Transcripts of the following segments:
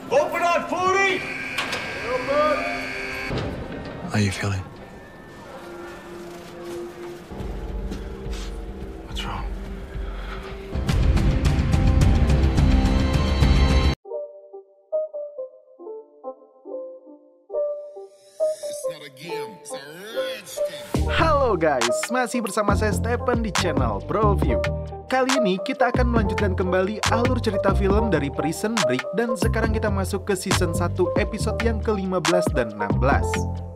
Open on 40! How you feeling? What's wrong? Halo guys, masih bersama saya Stephen di channel ProView. Kali ini kita akan melanjutkan kembali alur cerita film dari Prison Break dan sekarang kita masuk ke season 1 episode yang ke-15 dan 16.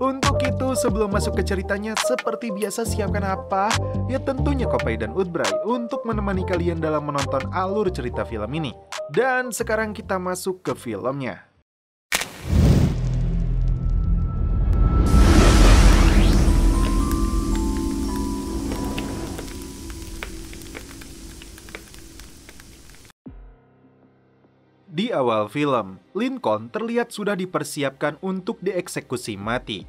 Untuk itu sebelum masuk ke ceritanya, seperti biasa siapkan apa? Ya tentunya Kopay dan Udbray untuk menemani kalian dalam menonton alur cerita film ini. Dan sekarang kita masuk ke filmnya. Di awal film, Lincoln terlihat sudah dipersiapkan untuk dieksekusi mati.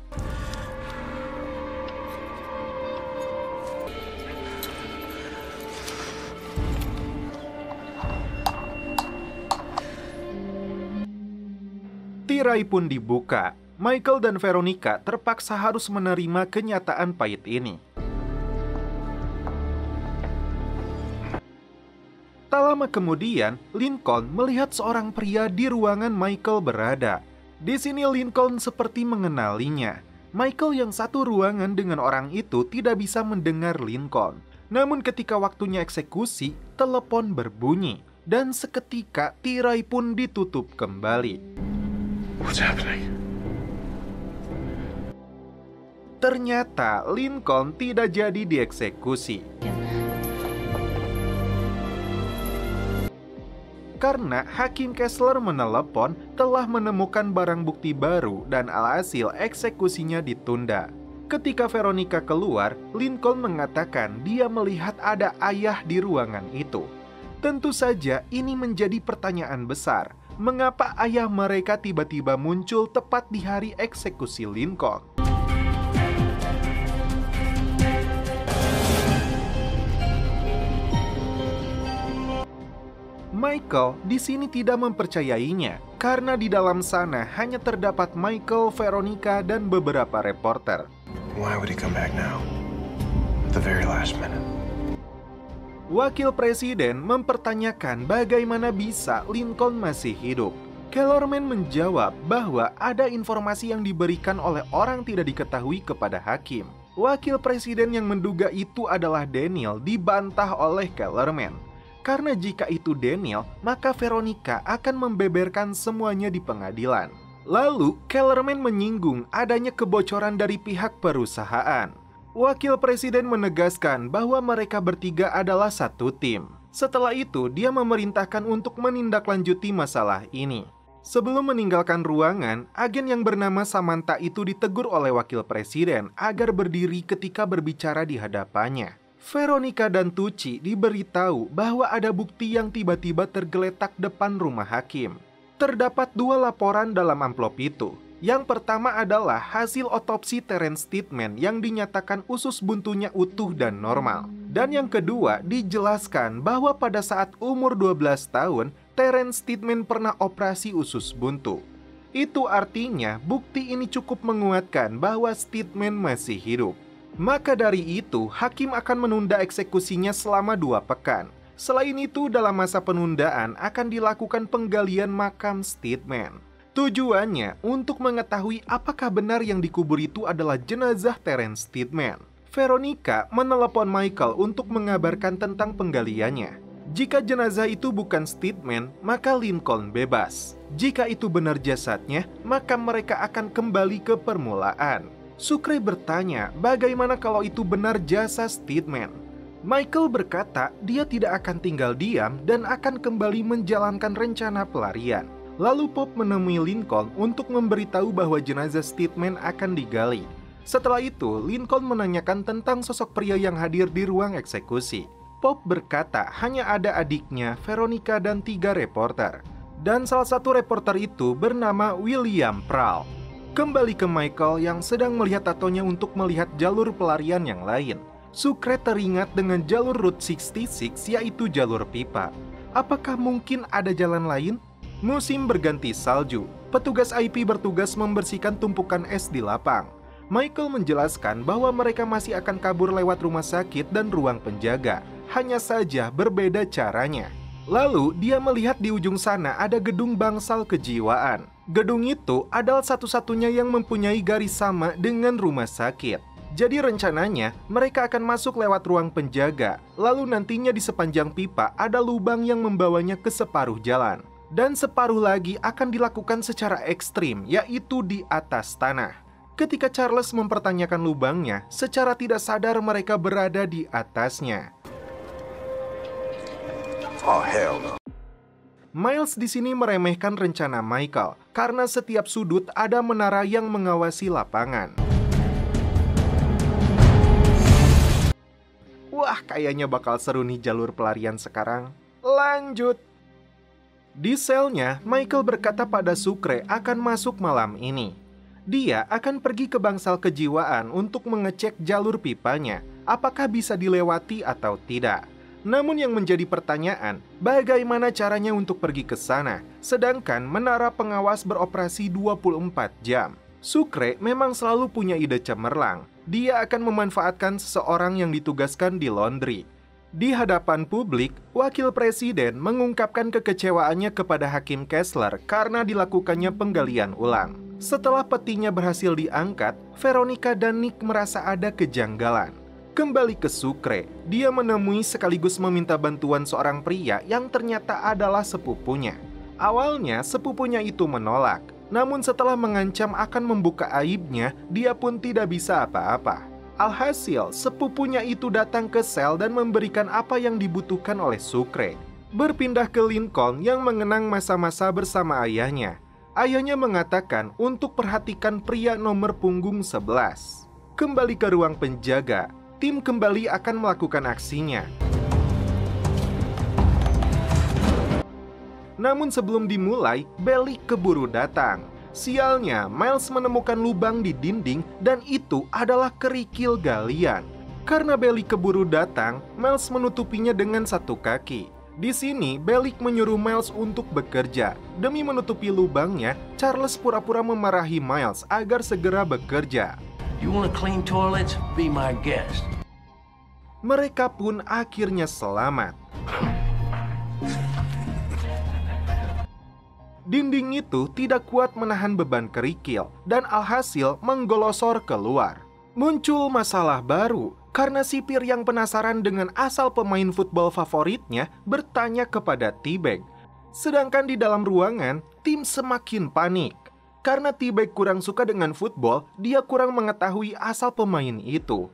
Tirai pun dibuka. Michael dan Veronica terpaksa harus menerima kenyataan pahit ini. Tak lama kemudian, Lincoln melihat seorang pria di ruangan Michael berada. Di sini Lincoln seperti mengenalinya. Michael yang satu ruangan dengan orang itu tidak bisa mendengar Lincoln. Namun ketika waktunya eksekusi, telepon berbunyi. Dan seketika tirai pun ditutup kembali. What's happening? Ternyata Lincoln tidak jadi dieksekusi. Karena Hakim Kessler menelepon telah menemukan barang bukti baru dan alhasil eksekusinya ditunda. Ketika Veronica keluar, Lincoln mengatakan dia melihat ada ayah di ruangan itu. Tentu saja ini menjadi pertanyaan besar. Mengapa ayah mereka tiba-tiba muncul tepat di hari eksekusi Lincoln? Michael di sini tidak mempercayainya karena di dalam sana hanya terdapat Michael, Veronica, dan beberapa reporter. Why would he come back now? At the very last minute. Wakil Presiden mempertanyakan bagaimana bisa Lincoln masih hidup. Kellerman menjawab bahwa ada informasi yang diberikan oleh orang tidak diketahui kepada hakim. Wakil Presiden yang menduga itu adalah Daniel dibantah oleh Kellerman. Karena jika itu Daniel, maka Veronica akan membeberkan semuanya di pengadilan. Lalu, Kellerman menyinggung adanya kebocoran dari pihak perusahaan. Wakil Presiden menegaskan bahwa mereka bertiga adalah satu tim. Setelah itu, dia memerintahkan untuk menindaklanjuti masalah ini. Sebelum meninggalkan ruangan, agen yang bernama Samantha itu ditegur oleh Wakil Presiden agar berdiri ketika berbicara di hadapannya. Veronica dan Tucci diberitahu bahwa ada bukti yang tiba-tiba tergeletak depan rumah hakim. Terdapat dua laporan dalam amplop itu. Yang pertama adalah hasil otopsi Terence Steadman yang dinyatakan usus buntunya utuh dan normal. Dan yang kedua dijelaskan bahwa pada saat umur 12 tahun, Terence Steadman pernah operasi usus buntu. Itu artinya bukti ini cukup menguatkan bahwa Steadman masih hidup. Maka dari itu, hakim akan menunda eksekusinya selama 2 pekan. Selain itu, dalam masa penundaan akan dilakukan penggalian makam Steadman. Tujuannya untuk mengetahui apakah benar yang dikubur itu adalah jenazah Terence Steadman. Veronica menelepon Michael untuk mengabarkan tentang penggaliannya. Jika jenazah itu bukan Steadman, maka Lincoln bebas. Jika itu benar jasadnya, maka mereka akan kembali ke permulaan. Sucre bertanya bagaimana kalau itu benar jasa Steadman. Michael berkata dia tidak akan tinggal diam dan akan kembali menjalankan rencana pelarian. Lalu Pop menemui Lincoln untuk memberitahu bahwa jenazah Steadman akan digali. Setelah itu, Lincoln menanyakan tentang sosok pria yang hadir di ruang eksekusi. Pop berkata hanya ada adiknya, Veronica, dan 3 reporter. Dan salah satu reporter itu bernama William Prahl. Kembali ke Michael yang sedang melihat tatonya untuk melihat jalur pelarian yang lain. Sucre teringat dengan jalur Route 66 yaitu jalur pipa. Apakah mungkin ada jalan lain? Musim berganti salju, petugas IP bertugas membersihkan tumpukan es di lapang. Michael menjelaskan bahwa mereka masih akan kabur lewat rumah sakit dan ruang penjaga, hanya saja berbeda caranya. Lalu dia melihat di ujung sana ada gedung bangsal kejiwaan. Gedung itu adalah satu-satunya yang mempunyai garis sama dengan rumah sakit. Jadi rencananya mereka akan masuk lewat ruang penjaga, lalu nantinya di sepanjang pipa ada lubang yang membawanya ke separuh jalan. Dan separuh lagi akan dilakukan secara ekstrim, yaitu di atas tanah. Ketika Charles mempertanyakan lubangnya, secara tidak sadar mereka berada di atasnya. Oh, hell no. Miles di sini meremehkan rencana Michael, karena setiap sudut ada menara yang mengawasi lapangan. Wah, kayaknya bakal seru nih jalur pelarian sekarang. Lanjut. Di selnya, Michael berkata pada Sucre akan masuk malam ini. Dia akan pergi ke bangsal kejiwaan untuk mengecek jalur pipanya, apakah bisa dilewati atau tidak. Namun yang menjadi pertanyaan, bagaimana caranya untuk pergi ke sana, sedangkan menara pengawas beroperasi 24 jam. Sucre memang selalu punya ide cemerlang. Dia akan memanfaatkan seseorang yang ditugaskan di laundry. Di hadapan publik, Wakil Presiden mengungkapkan kekecewaannya kepada Hakim Kessler karena dilakukannya penggalian ulang. Setelah petinya berhasil diangkat, Veronica dan Nick merasa ada kejanggalan. Kembali ke Sucre, dia menemui sekaligus meminta bantuan seorang pria yang ternyata adalah sepupunya. Awalnya, sepupunya itu menolak, namun setelah mengancam akan membuka aibnya, dia pun tidak bisa apa-apa. Alhasil, sepupunya itu datang ke sel dan memberikan apa yang dibutuhkan oleh Sucre. Berpindah ke Lincoln yang mengenang masa-masa bersama ayahnya. Ayahnya mengatakan untuk perhatikan pria nomor punggung 11. Kembali ke ruang penjaga, tim kembali akan melakukan aksinya. Namun sebelum dimulai, Bellic keburu datang. Sialnya, Miles menemukan lubang di dinding dan itu adalah kerikil galian. Karena Bellic keburu datang, Miles menutupinya dengan satu kaki. Di sini, Bellic menyuruh Miles untuk bekerja. Demi menutupi lubangnya, Charles pura-pura memarahi Miles agar segera bekerja. You want to clean toilets? Be my guest. Mereka pun akhirnya selamat. Dinding itu tidak kuat menahan beban kerikil dan alhasil menggolosor keluar. Muncul masalah baru karena sipir yang penasaran dengan asal pemain football favoritnya bertanya kepada T-Bag. Sedangkan di dalam ruangan, tim semakin panik. Karena T-Bag kurang suka dengan football, dia kurang mengetahui asal pemain itu.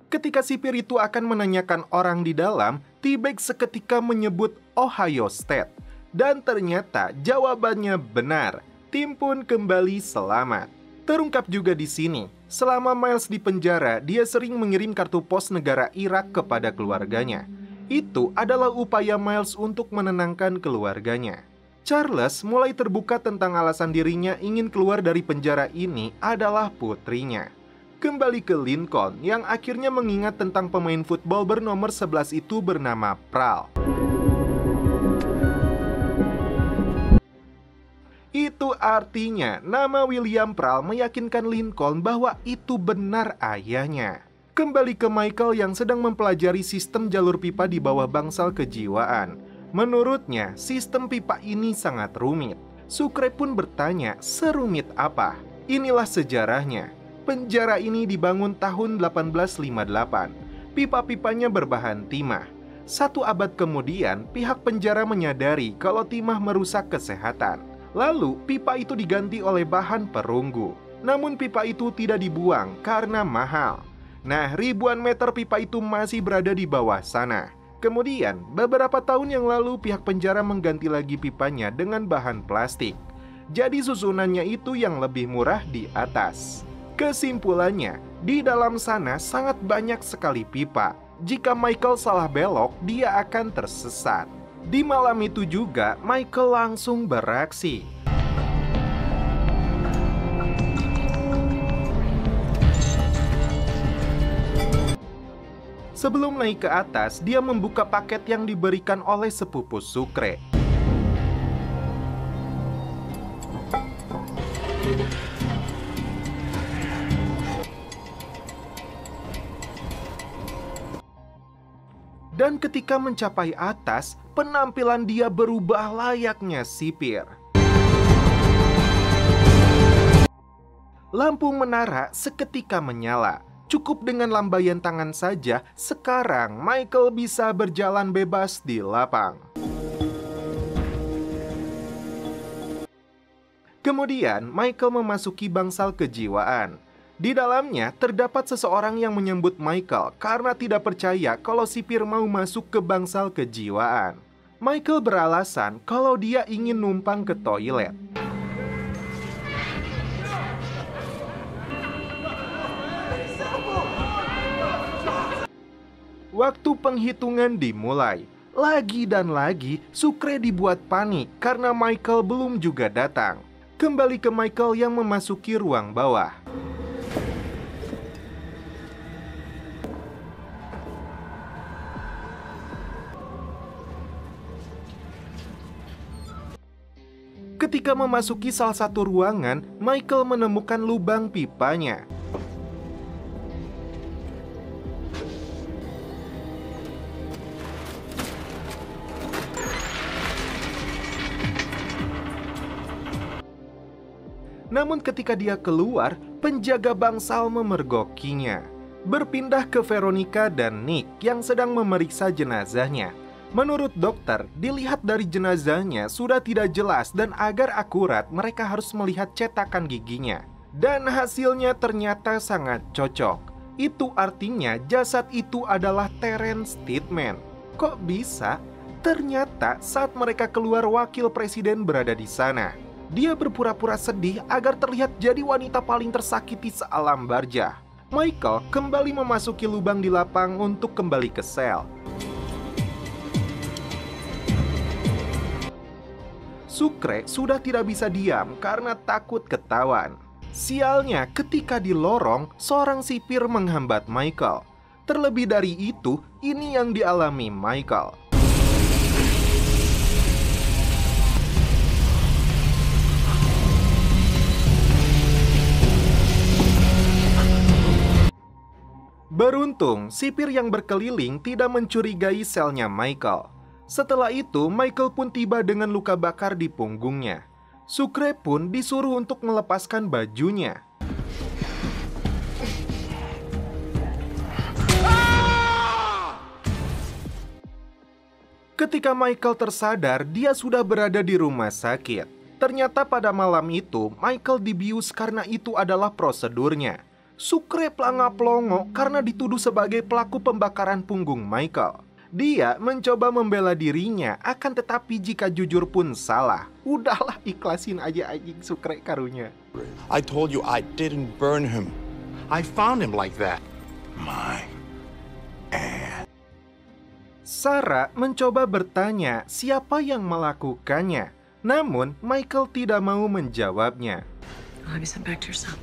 Ketika sipir itu akan menanyakan orang di dalam, T-Bag seketika menyebut Ohio State. Dan ternyata jawabannya benar. Tim pun kembali selamat. Terungkap juga di sini, selama Miles di penjara, dia sering mengirim kartu pos negara Irak kepada keluarganya. Itu adalah upaya Miles untuk menenangkan keluarganya. Charles mulai terbuka tentang alasan dirinya ingin keluar dari penjara ini adalah putrinya. Kembali ke Lincoln yang akhirnya mengingat tentang pemain football bernomor 11 itu bernama Pral. Itu artinya nama William Pral meyakinkan Lincoln bahwa itu benar ayahnya. Kembali ke Michael yang sedang mempelajari sistem jalur pipa di bawah bangsal kejiwaan. Menurutnya, sistem pipa ini sangat rumit. Sucre pun bertanya, serumit apa? Inilah sejarahnya. Penjara ini dibangun tahun 1858. Pipa-pipanya berbahan timah. 1 abad kemudian, pihak penjara menyadari kalau timah merusak kesehatan. Lalu, pipa itu diganti oleh bahan perunggu. Namun pipa itu tidak dibuang karena mahal. Nah, ribuan meter pipa itu masih berada di bawah sana. Kemudian, beberapa tahun yang lalu pihak penjara mengganti lagi pipanya dengan bahan plastik. Jadi susunannya itu yang lebih murah di atas. Kesimpulannya, di dalam sana sangat banyak sekali pipa. Jika Michael salah belok, dia akan tersesat. Di malam itu juga, Michael langsung beraksi. Sebelum naik ke atas, dia membuka paket yang diberikan oleh sepupu Sucre. Dan ketika mencapai atas, penampilan dia berubah layaknya sipir. Lampu menara seketika menyala. Cukup dengan lambaian tangan saja, sekarang Michael bisa berjalan bebas di lapang. Kemudian, Michael memasuki bangsal kejiwaan. Di dalamnya terdapat seseorang yang menyambut Michael karena tidak percaya kalau sipir mau masuk ke bangsal kejiwaan. Michael beralasan kalau dia ingin numpang ke toilet. Waktu penghitungan dimulai. Lagi dan lagi, Sucre dibuat panik karena Michael belum juga datang. Kembali ke Michael yang memasuki ruang bawah. Ketika memasuki salah satu ruangan, Michael menemukan lubang pipanya. Namun ketika dia keluar, penjaga bangsal memergokinya. Berpindah ke Veronica dan Nick yang sedang memeriksa jenazahnya. Menurut dokter, dilihat dari jenazahnya sudah tidak jelas dan agar akurat mereka harus melihat cetakan giginya. Dan hasilnya ternyata sangat cocok. Itu artinya jasad itu adalah Terence Steadman. Kok bisa? Ternyata saat mereka keluar wakil presiden berada di sana. Dia berpura-pura sedih agar terlihat jadi wanita paling tersakiti sealam barjah. Michael kembali memasuki lubang di lapang untuk kembali ke sel. Sucre sudah tidak bisa diam karena takut ketahuan. Sialnya, ketika di lorong, seorang sipir menghambat Michael. Terlebih dari itu, ini yang dialami Michael. Beruntung, sipir yang berkeliling tidak mencurigai selnya Michael. Setelah itu, Michael pun tiba dengan luka bakar di punggungnya. Sucre pun disuruh untuk melepaskan bajunya. Ketika Michael tersadar, dia sudah berada di rumah sakit. Ternyata pada malam itu, Michael dibius karena itu adalah prosedurnya. Sucre pelanga-pelongo karena dituduh sebagai pelaku pembakaran punggung Michael. Dia mencoba membela dirinya, akan tetapi jika jujur pun salah. Udahlah, ikhlasin aja anjing Sucre karunya. I told you I didn't burn him. I found him like that. My ass. Sarah mencoba bertanya siapa yang melakukannya. Namun, Michael tidak mau menjawabnya. I'll be sent back to your cell.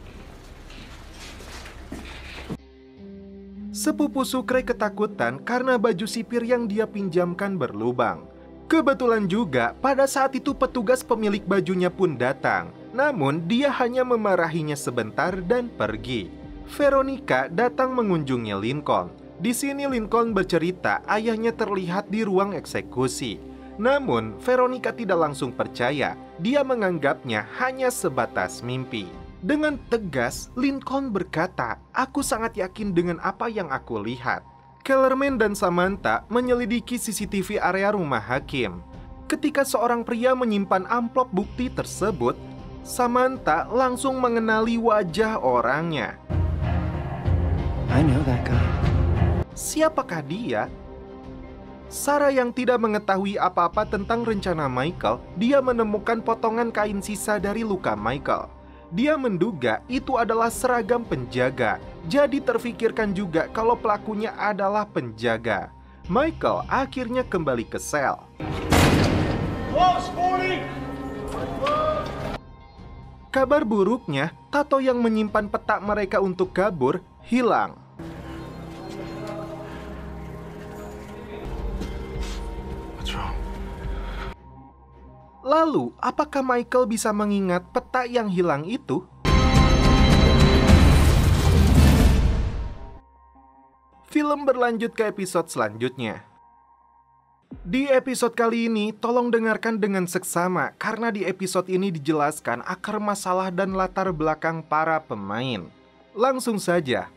Sepupu Sucre ketakutan karena baju sipir yang dia pinjamkan berlubang. Kebetulan juga pada saat itu petugas pemilik bajunya pun datang. Namun dia hanya memarahinya sebentar dan pergi. Veronica datang mengunjungi Lincoln. Di sini Lincoln bercerita ayahnya terlihat di ruang eksekusi. Namun Veronica tidak langsung percaya. Dia menganggapnya hanya sebatas mimpi. Dengan tegas, Lincoln berkata, "Aku sangat yakin dengan apa yang aku lihat." Kellerman dan Samantha menyelidiki CCTV area rumah hakim. Ketika seorang pria menyimpan amplop bukti tersebut, Samantha langsung mengenali wajah orangnya. I know that guy. Siapakah dia? Sarah yang tidak mengetahui apa-apa tentang rencana Michael, dia menemukan potongan kain sisa dari luka Michael. Dia menduga itu adalah seragam penjaga, jadi terfikirkan juga kalau pelakunya adalah penjaga. Michael akhirnya kembali ke sel. Kabar buruknya, Tato yang menyimpan peta mereka untuk kabur, hilang. What's wrong? Lalu, apakah Michael bisa mengingat peta yang hilang itu? Film berlanjut ke episode selanjutnya. Di episode kali ini, tolong dengarkan dengan seksama karena di episode ini dijelaskan akar masalah dan latar belakang para pemain. Langsung saja.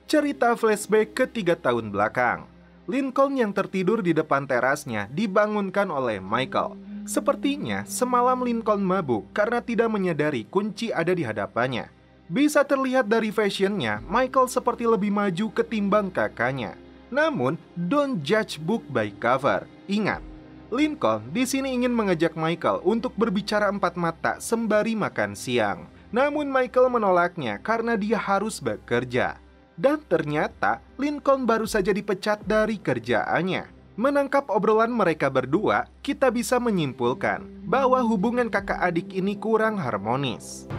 Cerita flashback ke 3 tahun belakang. Lincoln yang tertidur di depan terasnya dibangunkan oleh Michael. Sepertinya semalam Lincoln mabuk karena tidak menyadari kunci ada di hadapannya. Bisa terlihat dari fashionnya, Michael seperti lebih maju ketimbang kakaknya. Namun, don't judge book by cover. Ingat, Lincoln di sini ingin mengajak Michael untuk berbicara 4 mata sembari makan siang. Namun Michael menolaknya karena dia harus bekerja. Dan ternyata Lincoln baru saja dipecat dari kerjaannya. Menangkap obrolan mereka berdua, kita bisa menyimpulkan bahwa hubungan kakak adik ini kurang harmonis.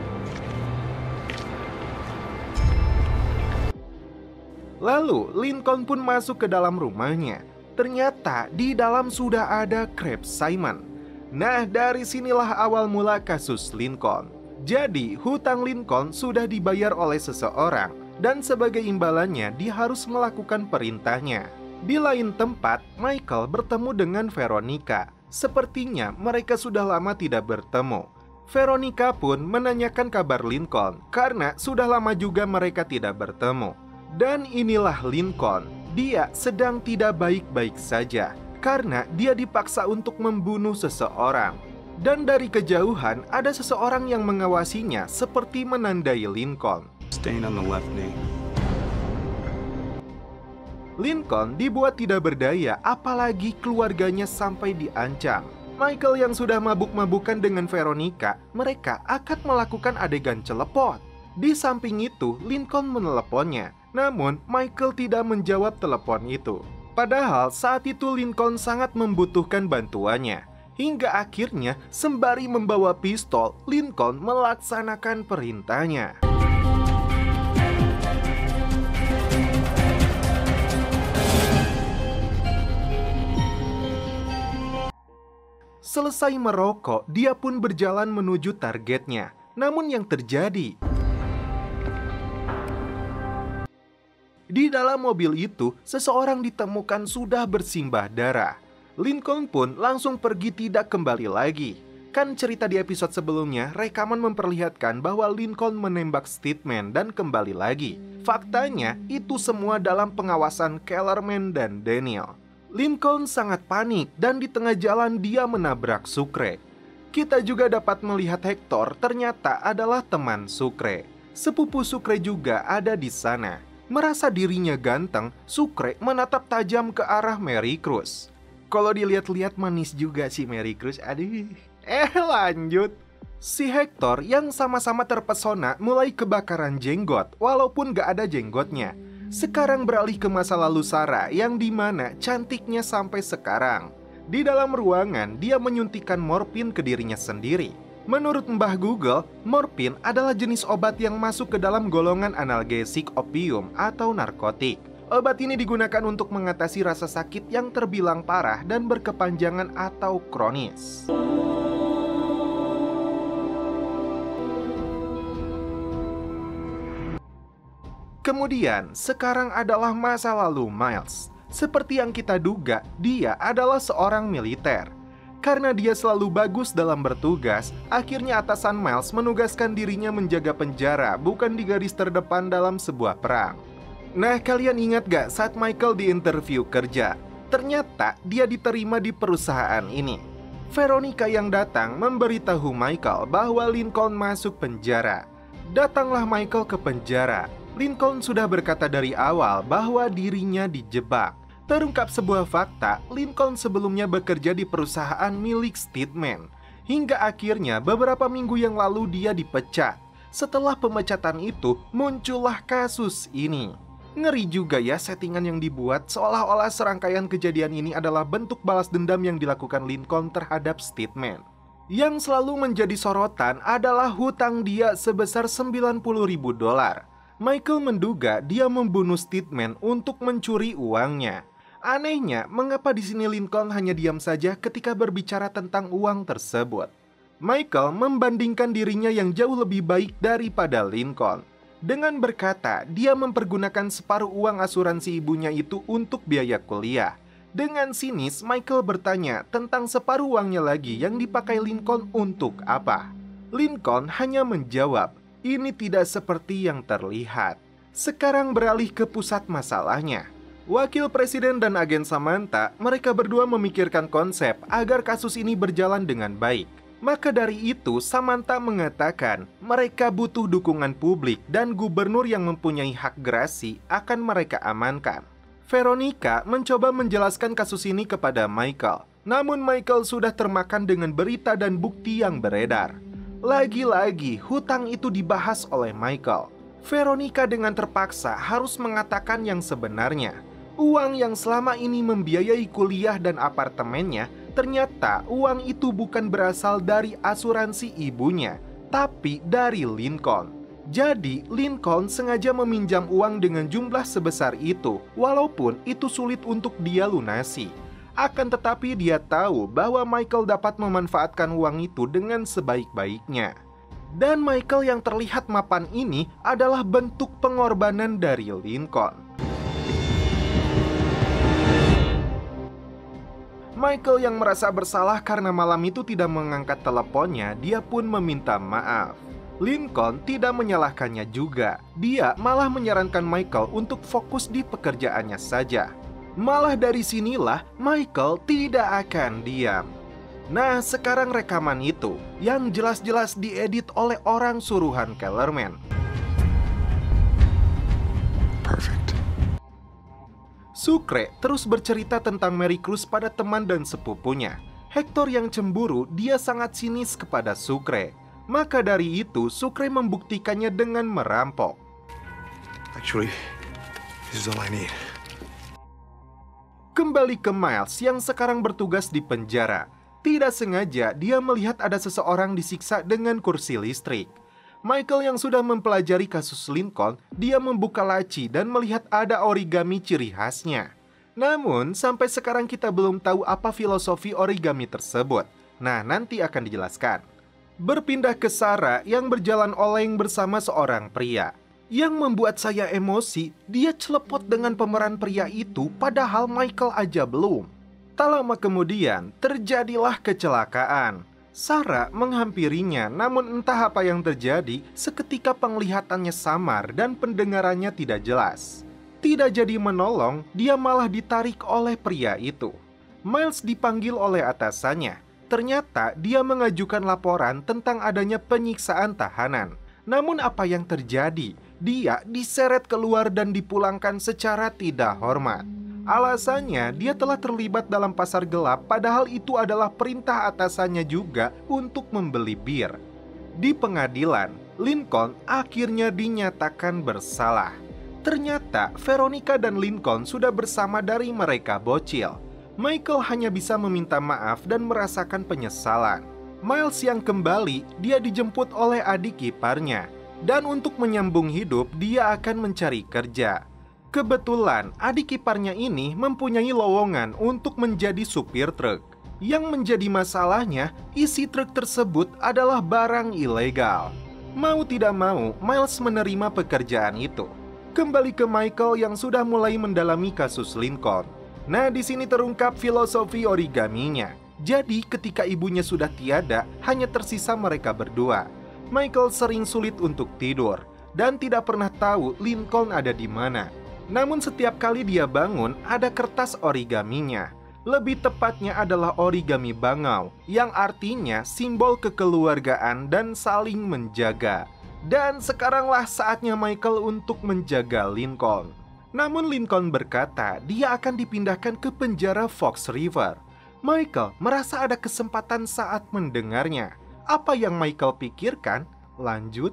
Lalu, Lincoln pun masuk ke dalam rumahnya. Ternyata di dalam sudah ada Crab Simon. Nah, dari sinilah awal mula kasus Lincoln. Jadi, hutang Lincoln sudah dibayar oleh seseorang, dan sebagai imbalannya dia harus melakukan perintahnya. Di lain tempat, Michael bertemu dengan Veronica. Sepertinya mereka sudah lama tidak bertemu. Veronica pun menanyakan kabar Lincoln, karena sudah lama juga mereka tidak bertemu. Dan inilah Lincoln, dia sedang tidak baik-baik saja karena dia dipaksa untuk membunuh seseorang. Dan dari kejauhan ada seseorang yang mengawasinya seperti menandai Lincoln. Stain on the left knee. Lincoln dibuat tidak berdaya, apalagi keluarganya sampai diancam. Michael yang sudah mabuk-mabukan dengan Veronica, mereka akan melakukan adegan celepot. Di samping itu, Lincoln meneleponnya. Namun, Michael tidak menjawab telepon itu. Padahal saat itu Lincoln sangat membutuhkan bantuannya. Hingga akhirnya, sembari membawa pistol, Lincoln melaksanakan perintahnya. Selesai merokok, dia pun berjalan menuju targetnya. Namun yang terjadi, di dalam mobil itu, seseorang ditemukan sudah bersimbah darah. Lincoln pun langsung pergi tidak kembali lagi. Kan cerita di episode sebelumnya, rekaman memperlihatkan bahwa Lincoln menembak Steadman dan kembali lagi. Faktanya, itu semua dalam pengawasan Kellerman dan Daniel. Lincoln sangat panik dan di tengah jalan dia menabrak Sucre. Kita juga dapat melihat Hector ternyata adalah teman Sucre. Sepupu Sucre juga ada di sana. Merasa dirinya ganteng, Sucre menatap tajam ke arah Mary Cruz. Kalau dilihat-lihat manis juga si Mary Cruz, aduh. Lanjut. Si Hector yang sama-sama terpesona mulai kebakaran jenggot, walaupun gak ada jenggotnya. Sekarang beralih ke masa lalu Sarah yang dimana cantiknya sampai sekarang. Di dalam ruangan, dia menyuntikkan morfin ke dirinya sendiri. Menurut Mbah Google, morfin adalah jenis obat yang masuk ke dalam golongan analgesik opium atau narkotik. Obat ini digunakan untuk mengatasi rasa sakit yang terbilang parah dan berkepanjangan atau kronis. Kemudian, sekarang adalah masa lalu Miles. Seperti yang kita duga, dia adalah seorang militer. Karena dia selalu bagus dalam bertugas, akhirnya atasan Miles menugaskan dirinya menjaga penjara, bukan di garis terdepan dalam sebuah perang. Nah, kalian ingat gak saat Michael diinterview kerja? Ternyata dia diterima di perusahaan ini. Veronica yang datang memberitahu Michael bahwa Lincoln masuk penjara. Datanglah Michael ke penjara. Lincoln sudah berkata dari awal bahwa dirinya dijebak. Terungkap sebuah fakta, Lincoln sebelumnya bekerja di perusahaan milik Steadman. Hingga akhirnya beberapa minggu yang lalu dia dipecat. Setelah pemecatan itu, muncullah kasus ini. Ngeri juga ya settingan yang dibuat, seolah-olah serangkaian kejadian ini adalah bentuk balas dendam yang dilakukan Lincoln terhadap Steadman. Yang selalu menjadi sorotan adalah hutang dia sebesar $90.000. Michael menduga dia membunuh Steadman untuk mencuri uangnya. Anehnya, mengapa di sini Lincoln hanya diam saja ketika berbicara tentang uang tersebut? Michael membandingkan dirinya yang jauh lebih baik daripada Lincoln. Dengan berkata, dia mempergunakan separuh uang asuransi ibunya itu untuk biaya kuliah. Dengan sinis, Michael bertanya tentang separuh uangnya lagi yang dipakai Lincoln untuk apa. Lincoln hanya menjawab, ini tidak seperti yang terlihat. Sekarang beralih ke pusat masalahnya. Wakil Presiden dan agen Samantha, mereka berdua memikirkan konsep agar kasus ini berjalan dengan baik. Maka dari itu, Samantha mengatakan mereka butuh dukungan publik dan gubernur yang mempunyai hak gerasi akan mereka amankan. Veronica mencoba menjelaskan kasus ini kepada Michael. Namun Michael sudah termakan dengan berita dan bukti yang beredar. Lagi-lagi, hutang itu dibahas oleh Michael. Veronica dengan terpaksa harus mengatakan yang sebenarnya. Uang yang selama ini membiayai kuliah dan apartemennya, ternyata uang itu bukan berasal dari asuransi ibunya, tapi dari Lincoln. Jadi, Lincoln sengaja meminjam uang dengan jumlah sebesar itu, walaupun itu sulit untuk dia lunasi. Akan tetapi dia tahu bahwa Michael dapat memanfaatkan uang itu dengan sebaik-baiknya. Dan Michael yang terlihat mapan ini adalah bentuk pengorbanan dari Lincoln. Michael yang merasa bersalah karena malam itu tidak mengangkat teleponnya, dia pun meminta maaf. Lincoln tidak menyalahkannya juga. Dia malah menyarankan Michael untuk fokus di pekerjaannya saja. Malah dari sinilah Michael tidak akan diam. Nah, sekarang rekaman itu yang jelas-jelas diedit oleh orang suruhan Kellerman. Perfect. Sucre terus bercerita tentang Mary Cruz pada teman dan sepupunya. Hector yang cemburu, dia sangat sinis kepada Sucre. Maka dari itu, Sucre membuktikannya dengan merampok. Actually, this is all I need. Kembali ke Miles yang sekarang bertugas di penjara. Tidak sengaja, dia melihat ada seseorang disiksa dengan kursi listrik. Michael yang sudah mempelajari kasus Lincoln, dia membuka laci dan melihat ada origami ciri khasnya. Namun, sampai sekarang kita belum tahu apa filosofi origami tersebut. Nah, nanti akan dijelaskan. Berpindah ke Sarah yang berjalan oleng bersama seorang pria. Yang membuat saya emosi, dia celepot dengan pemeran pria itu padahal Michael aja belum. Tak lama kemudian, terjadilah kecelakaan. Sarah menghampirinya, namun entah apa yang terjadi, seketika penglihatannya samar dan pendengarannya tidak jelas. Tidak jadi menolong, dia malah ditarik oleh pria itu. Miles dipanggil oleh atasannya. Ternyata dia mengajukan laporan tentang adanya penyiksaan tahanan. Namun apa yang terjadi? Dia diseret keluar dan dipulangkan secara tidak hormat. Alasannya, dia telah terlibat dalam pasar gelap, padahal itu adalah perintah atasannya juga untuk membeli bir. Di pengadilan, Lincoln akhirnya dinyatakan bersalah. Ternyata, Veronica dan Lincoln sudah bersama dari mereka bocil. Michael hanya bisa meminta maaf dan merasakan penyesalan. Miles yang kembali, dia dijemput oleh adik iparnya. Dan untuk menyambung hidup, dia akan mencari kerja. Kebetulan, adik iparnya ini mempunyai lowongan untuk menjadi supir truk. Yang menjadi masalahnya, isi truk tersebut adalah barang ilegal. Mau tidak mau, Miles menerima pekerjaan itu. Kembali ke Michael yang sudah mulai mendalami kasus Lincoln. Nah, di sini terungkap filosofi origaminya. Jadi, ketika ibunya sudah tiada, hanya tersisa mereka berdua. Michael sering sulit untuk tidur dan tidak pernah tahu Lincoln ada di mana. Namun setiap kali dia bangun, ada kertas origaminya. Lebih tepatnya adalah origami bangau, yang artinya simbol kekeluargaan dan saling menjaga. Dan sekaranglah saatnya Michael untuk menjaga Lincoln. Namun Lincoln berkata dia akan dipindahkan ke penjara Fox River. Michael merasa ada kesempatan saat mendengarnya. Apa yang Michael pikirkan? Lanjut.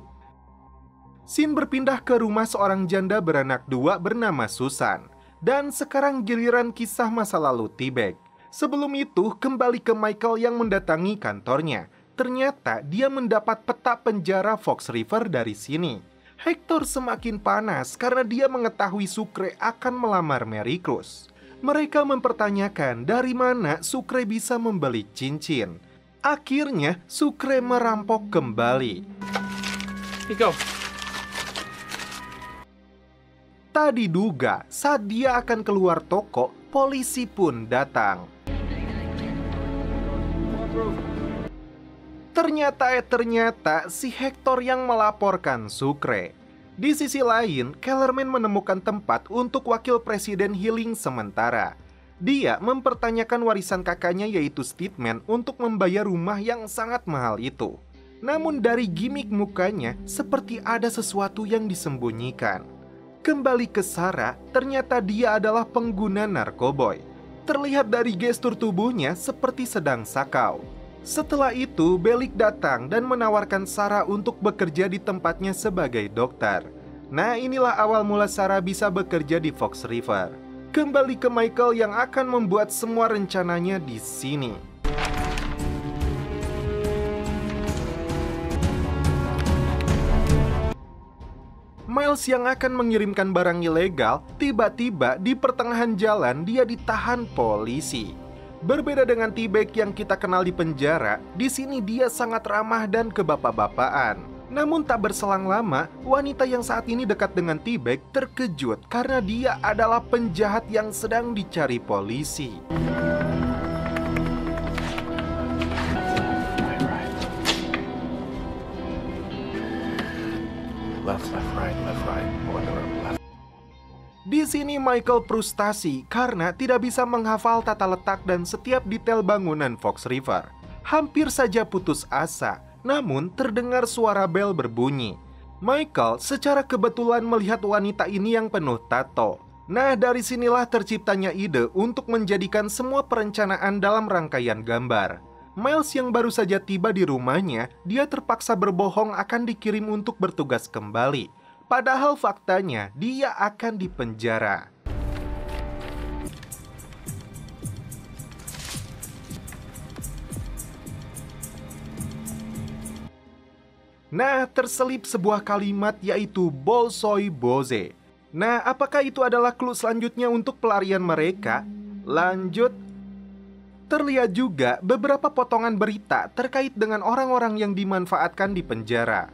Scene berpindah ke rumah seorang janda beranak dua bernama Susan. Dan sekarang giliran kisah masa lalu T-Bag. Sebelum itu, kembali ke Michael yang mendatangi kantornya. Ternyata dia mendapat peta penjara Fox River dari sini. Hector semakin panas karena dia mengetahui Sucre akan melamar Mary Cruz. Mereka mempertanyakan dari mana Sucre bisa membeli cincin. Akhirnya, Sucre merampok kembali. Here you go. Tak diduga, saat dia akan keluar toko, polisi pun datang. Ternyata si Hector yang melaporkan Sucre. Di sisi lain, Kellerman menemukan tempat untuk wakil presiden healing sementara. Dia mempertanyakan warisan kakaknya yaitu Steedman untuk membayar rumah yang sangat mahal itu. Namun dari gimik mukanya, seperti ada sesuatu yang disembunyikan. Kembali ke Sarah, ternyata dia adalah pengguna narkoboy. Terlihat dari gestur tubuhnya seperti sedang sakau. Setelah itu, Bellick datang dan menawarkan Sarah untuk bekerja di tempatnya sebagai dokter. Nah, inilah awal mula Sarah bisa bekerja di Fox River. Kembali ke Michael yang akan membuat semua rencananya di sini. Miles yang akan mengirimkan barang ilegal, tiba-tiba di pertengahan jalan dia ditahan polisi. Berbeda dengan T-Bag yang kita kenal di penjara, di sini dia sangat ramah dan kebapak-bapaan. Namun tak berselang lama, wanita yang saat ini dekat dengan T-Bag terkejut karena dia adalah penjahat yang sedang dicari polisi. Left, right, order, left. Di sini Michael frustasi karena tidak bisa menghafal tata letak dan setiap detail bangunan Fox River. Hampir saja putus asa, namun terdengar suara bel berbunyi. Michael secara kebetulan melihat wanita ini yang penuh tato. Nah, dari sinilah terciptanya ide untuk menjadikan semua perencanaan dalam rangkaian gambar. Miles yang baru saja tiba di rumahnya, dia terpaksa berbohong akan dikirim untuk bertugas kembali. Padahal faktanya, dia akan dipenjara. Nah, terselip sebuah kalimat yaitu Bolsoy Boze. Nah, apakah itu adalah clue selanjutnya untuk pelarian mereka? Lanjut. Terlihat juga beberapa potongan berita terkait dengan orang-orang yang dimanfaatkan di penjara.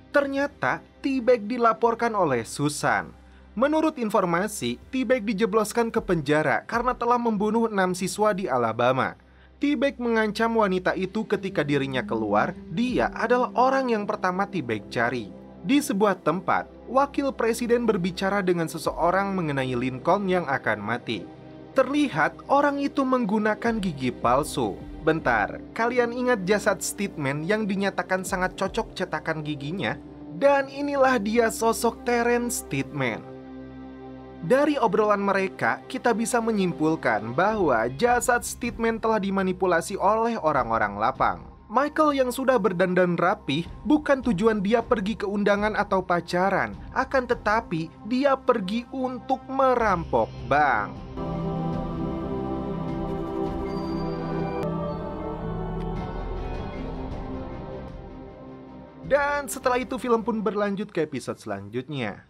Ternyata, T-Bag dilaporkan oleh Susan. Menurut informasi, T-Bag dijebloskan ke penjara karena telah membunuh 6 siswa di Alabama. T-Bag mengancam wanita itu ketika dirinya keluar, dia adalah orang yang pertama T-Bag cari. Di sebuah tempat, wakil presiden berbicara dengan seseorang mengenai Lincoln yang akan mati. Terlihat orang itu menggunakan gigi palsu. Bentar, kalian ingat jasad Steedman yang dinyatakan sangat cocok cetakan giginya? Dan inilah dia sosok Terence Steedman. Dari obrolan mereka, kita bisa menyimpulkan bahwa jasad Steedman telah dimanipulasi oleh orang-orang lapang. Michael yang sudah berdandan rapih, bukan tujuan dia pergi ke undangan atau pacaran, akan tetapi dia pergi untuk merampok bank. Dan setelah itu film pun berlanjut ke episode selanjutnya.